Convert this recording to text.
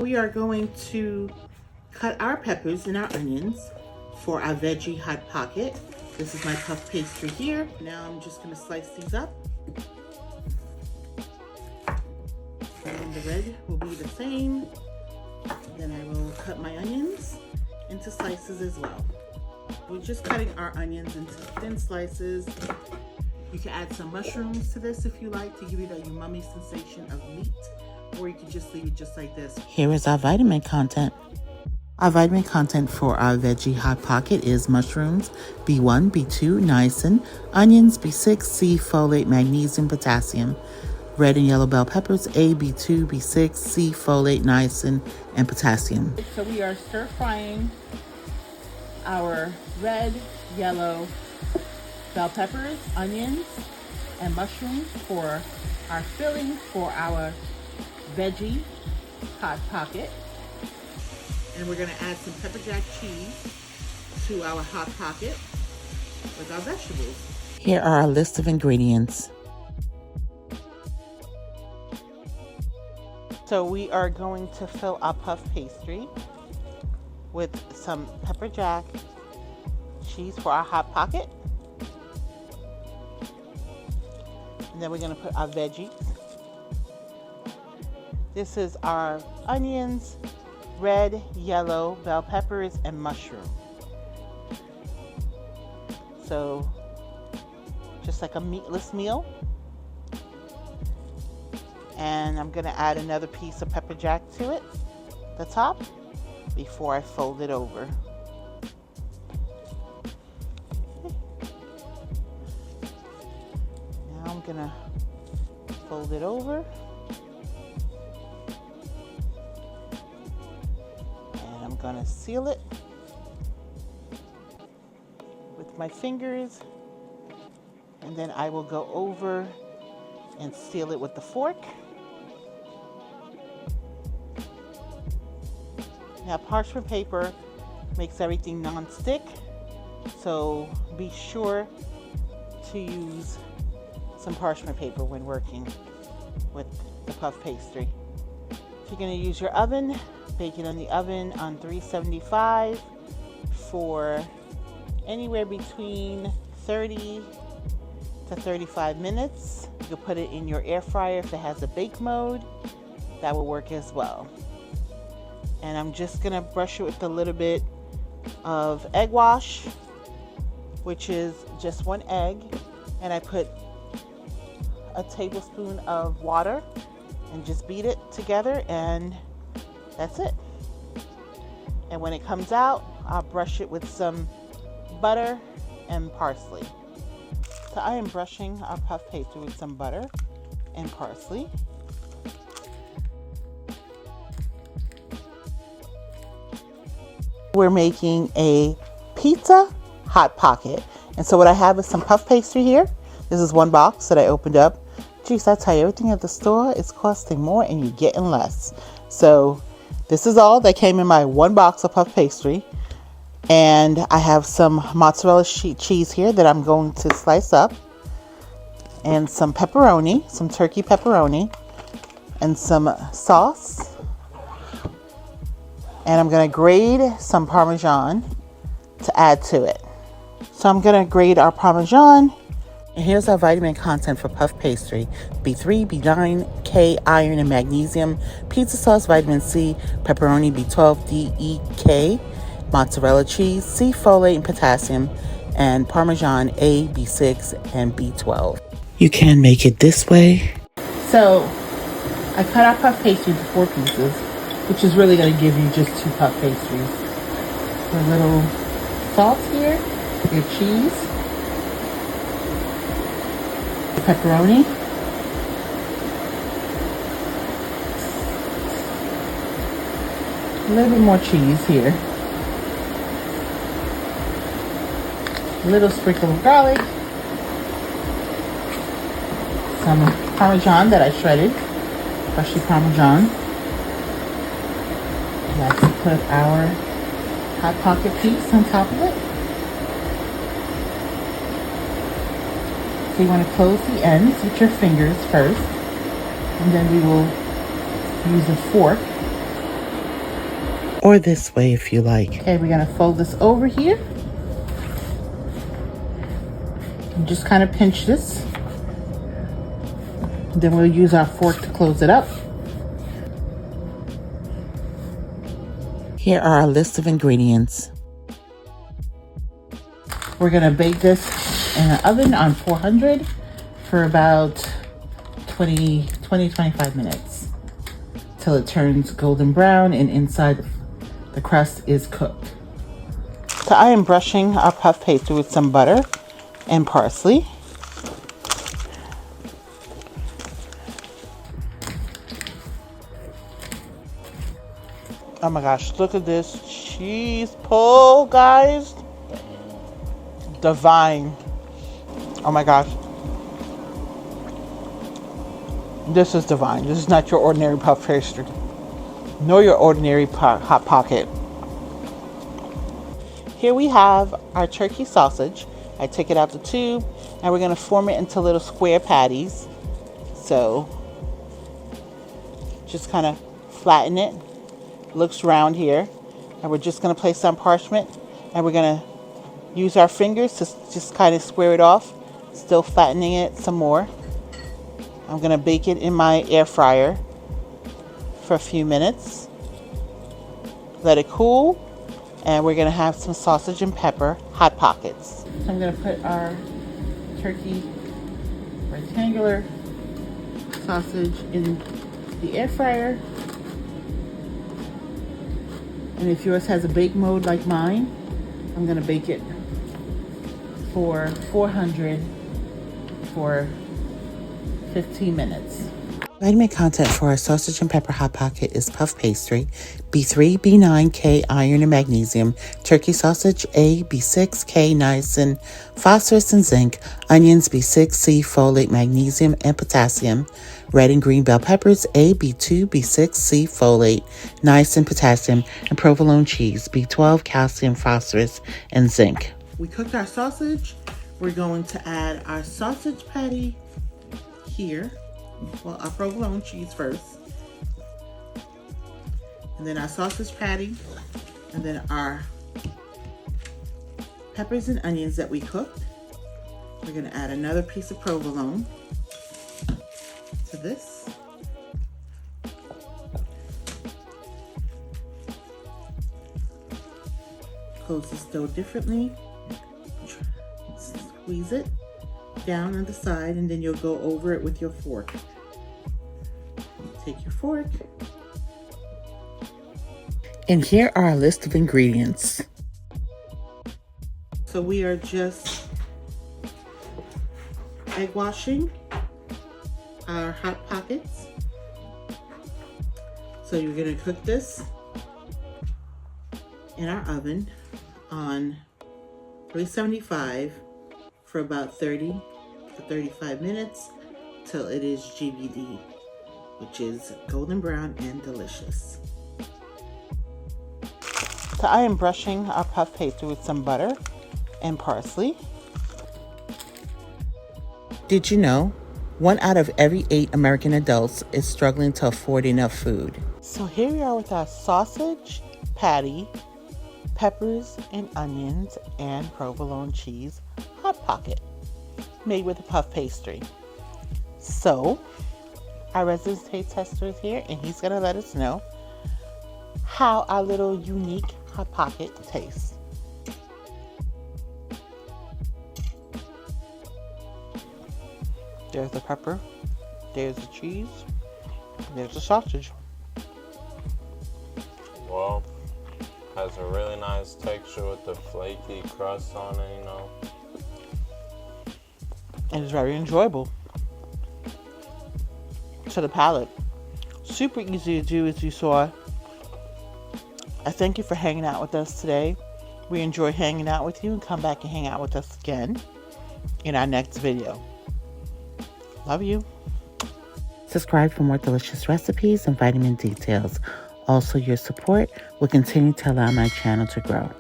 We are going to cut our peppers and our onions for our veggie hot pocket. This is my puff pastry here. Now I'm just going to slice these up. And the red will be the same. Then I will cut my onions into slices as well. We're just cutting our onions into thin slices. You can add some mushrooms to this if you like to give you that umami sensation of meat, or you can just leave it just like this. Here is our vitamin content. Our vitamin content for our veggie hot pocket is mushrooms, B1, B2, niacin, onions, B6, C, folate, magnesium, potassium, red and yellow bell peppers, A, B2, B6, C, folate, niacin, and potassium. So we are stir frying our red, yellow bell peppers, onions, and mushrooms for our filling for our veggie hot pocket. And we're going to add some pepper jack cheese to our hot pocket with our vegetables. Here are our list of ingredients. So we are going to fill our puff pastry with some pepper jack cheese for our hot pocket. And then we're going to put our veggies. This is our onions, red, yellow bell peppers, and mushroom. So just like a meatless meal. And I'm going to add another piece of pepper jack to it, the top, before I fold it over. Now I'm going to fold it over. And I'm going to seal it with my fingers. And then I will go over and seal it with the fork. Now, parchment paper makes everything non-stick, so be sure to use some parchment paper when working with the puff pastry. If you're going to use your oven, bake it in the oven on 375 for anywhere between 30 to 35 minutes. You can put it in your air fryer if it has a bake mode. That will work as well. And I'm just going to brush it with a little bit of egg wash, which is just one egg. And I put a tablespoon of water and just beat it together, and that's it. And when it comes out, I'll brush it with some butter and parsley. So I am brushing our puff pastry with some butter and parsley. We're making a pizza hot pocket. And so what I have is some puff pastry here. This is one box that I opened up. Geez, I tell you, everything at the store is costing more and you're getting less. So this is all that came in my one box of puff pastry. And I have some mozzarella cheese here that I'm going to slice up. And some pepperoni, some turkey pepperoni. And some sauce. And I'm going to grate some Parmesan to add to it. So I'm going to grate our Parmesan. And here's our vitamin content for puff pastry. B3, B9, K, iron, and magnesium. Pizza sauce, vitamin C, pepperoni, B12, D, E, K, mozzarella cheese, C, folate, and potassium, and Parmesan, A, B6, and B12. You can make it this way. So I cut our puff pastry into 4 pieces, which is really going to give you just 2 puff pastries. A little salt here, your cheese, pepperoni, a little bit more cheese here, a little sprinkle of garlic, some Parmesan that I shredded, freshly Parmesan. Let's put our hot pocket piece on top of it. So you want to close the ends with your fingers first, and then we will use a fork or this way if you like. Okay, we're gonna fold this over here. And just kind of pinch this. Then we'll use our fork to close it up. Here are our list of ingredients. We're gonna bake this in an oven on 400 for about 25 minutes till it turns golden brown and inside the crust is cooked. So I am brushing our puff pastry with some butter and parsley. Oh my gosh, look at this cheese pull, guys. Divine. Oh my gosh. This is divine. This is not your ordinary puff pastry, nor your ordinary hot pocket. Here we have our turkey sausage. I take it out the tube, and we're going to form it into little square patties. So just kind of flatten it. Looks round here, and we're just going to place some parchment, and we're going to use our fingers to just kind of square it off, still flattening it some more. I'm going to bake it in my air fryer for a few minutes. Let it cool, and we're going to have some sausage and pepper hot pockets. So I'm going to put our turkey rectangular sausage in the air fryer. And if yours has a bake mode like mine, I'm gonna bake it for 400 for 15 minutes. Vitamin content for our sausage and pepper hot pocket is puff pastry, B3, B9, K, iron and magnesium, turkey sausage, A, B6, K, niacin, phosphorus and zinc, onions, B6, C, folate, magnesium and potassium, red and green bell peppers, A, B2, B6, C, folate, niacin, potassium, and provolone cheese, B12, calcium, phosphorus, and zinc. We cooked our sausage. We're going to add our sausage patty here. Well, our provolone cheese first, and then our sausage patty, and then our peppers and onions that we cooked. We're going to add another piece of provolone to this. Close this dough differently. Squeeze it down on the side, and then you'll go over it with your fork. Take your fork. And here are a list of ingredients. So we are just egg washing our hot pockets. So you're gonna cook this in our oven on 375 for about 30 to 35 minutes till it is GBD, which is golden brown and delicious. So I am brushing our puff pastry with some butter and parsley. Did you know 1 out of every 8 American adults is struggling to afford enough food? So here we are with our sausage patty, peppers and onions, and provolone cheese hot pocket made with a puff pastry. So our resident taste tester is here, and he's going to let us know how our little unique hot pocket tastes. There's the pepper, there's the cheese, there's the sausage. Well, has a really nice texture with the flaky crust on it, you know. And it's very enjoyable to the palate. Super easy to do, as you saw. I thank you for hanging out with us today. We enjoy hanging out with you, and come back and hang out with us again in our next video. Love you. Subscribe for more delicious recipes and vitamin details. Also, your support will continue to allow my channel to grow.